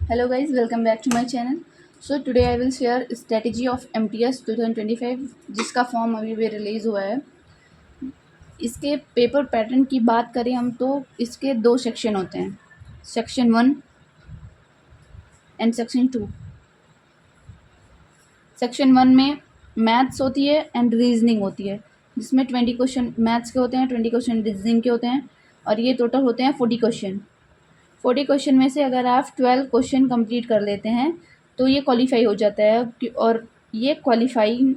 Hello guys, welcome back to my channel. So today I will share strategy of MTS 2025 जिसका form अभी भी release हुआ है। इसके पेपर पैटर्न की बात करें हम तो इसके दो सेक्शन होते हैं, सेक्शन 1 एंड सेक्शन 2। सेक्शन 1 में मैथ्स होती है एंड रीजनिंग होती है, जिसमें 20 क्वेश्चन मैथ्स के होते हैं, 20 क्वेश्चन रीजनिंग के होते हैं और ये टोटल होते हैं 40 क्वेश्चन। 40 क्वेश्चन में से अगर आप 12 क्वेश्चन कंप्लीट कर लेते हैं तो ये क्वालिफाई हो जाता है और ये क्वालिफाइंग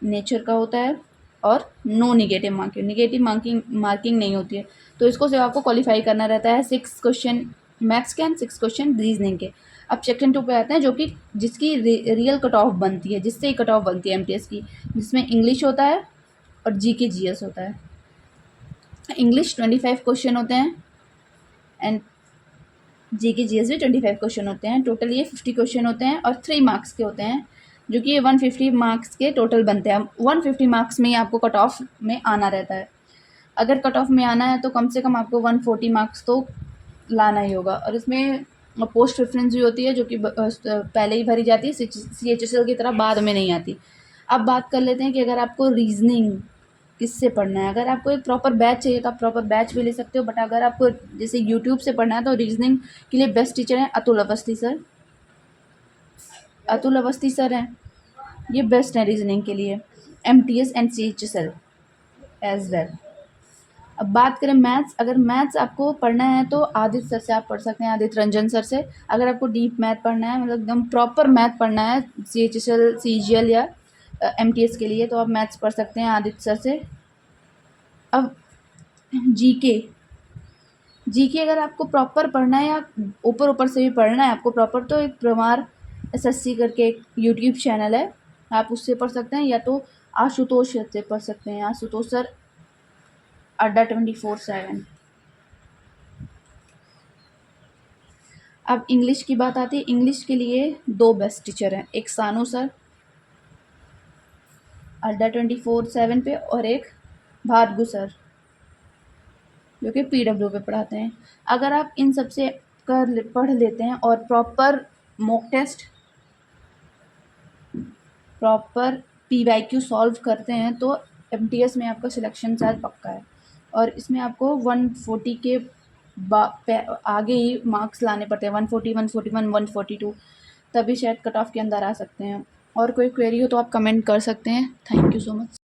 नेचर का होता है और नो निगेटिव मार्किंग नहीं होती है। तो इसको सिर्फ आपको क्वालिफाई करना रहता है 6 क्वेश्चन मैथ्स के एंड 6 क्वेश्चन रीजनिंग के। अब सेक्शन 2 पे आते हैं, जो कि जिसकी रियल कट ऑफ बनती है, जिससे ही कट ऑफ बनती है एमटीएस की, जिसमें इंग्लिश होता है और जीके जीएस होता है। इंग्लिश 25 क्वेश्चन होते हैं एंड जीके जीएस भी 25 क्वेश्चन होते हैं। टोटल ये 50 क्वेश्चन होते हैं और 3 मार्क्स के होते हैं, जो कि ये 150 मार्क्स के टोटल बनते हैं। 150 मार्क्स में ही आपको कट ऑफ में आना रहता है। अगर कट ऑफ में आना है तो कम से कम आपको 140 मार्क्स तो लाना ही होगा। और इसमें पोस्ट प्रेफरेंस भी होती है, जो कि पहले ही भरी जाती है, CHSL की तरह बाद में नहीं आती। अब बात कर लेते हैं कि अगर आपको रीजनिंग किससे पढ़ना है। अगर आपको एक प्रॉपर बैच चाहिए तो आप प्रॉपर बैच भी ले सकते हो, बट अगर आपको जैसे यूट्यूब से पढ़ना है तो रीजनिंग के लिए बेस्ट टीचर हैं अतुल अवस्थी सर। अतुल अवस्थी सर हैं, ये बेस्ट हैं रीजनिंग के लिए, MTS and CHSL as well. अब बात करें मैथ्स, अगर मैथ्स आपको पढ़ना है तो आदित्य सर से आप पढ़ सकते हैं, आदित्य रंजन सर से। अगर आपको डीप मैथ पढ़ना है, मतलब एकदम प्रॉपर मैथ पढ़ना है CHSL CGL या MTS के लिए, तो आप मैथ्स पढ़ सकते हैं आदित्य सर से। अब जीके अगर आपको प्रॉपर पढ़ना है या ऊपर से भी पढ़ना है आपको प्रॉपर, तो एक प्रमार SSC करके एक यूट्यूब चैनल है, आप उससे पढ़ सकते हैं, या तो आशुतोष से पढ़ सकते हैं, आशुतोष सर अड्डा 24/7। अब इंग्लिश की बात आती है। इंग्लिश के लिए 2 बेस्ट टीचर हैं, एक सानू सर अड्डा 24/7 पे और एक भार्गव सर, जो कि PW पे पढ़ाते हैं। अगर आप इन सब से पढ़ लेते हैं और proper mock test, proper PYQ solve करते हैं तो MTS में आपका सिलेक्शन शायद पक्का है। और इसमें आपको 140 के आगे ही मार्क्स लाने पड़ते हैं, 140, 141, 142, तभी शायद कट ऑफ के अंदर आ सकते हैं। और कोई क्वेरी हो तो आप कमेंट कर सकते हैं। Thank you so much.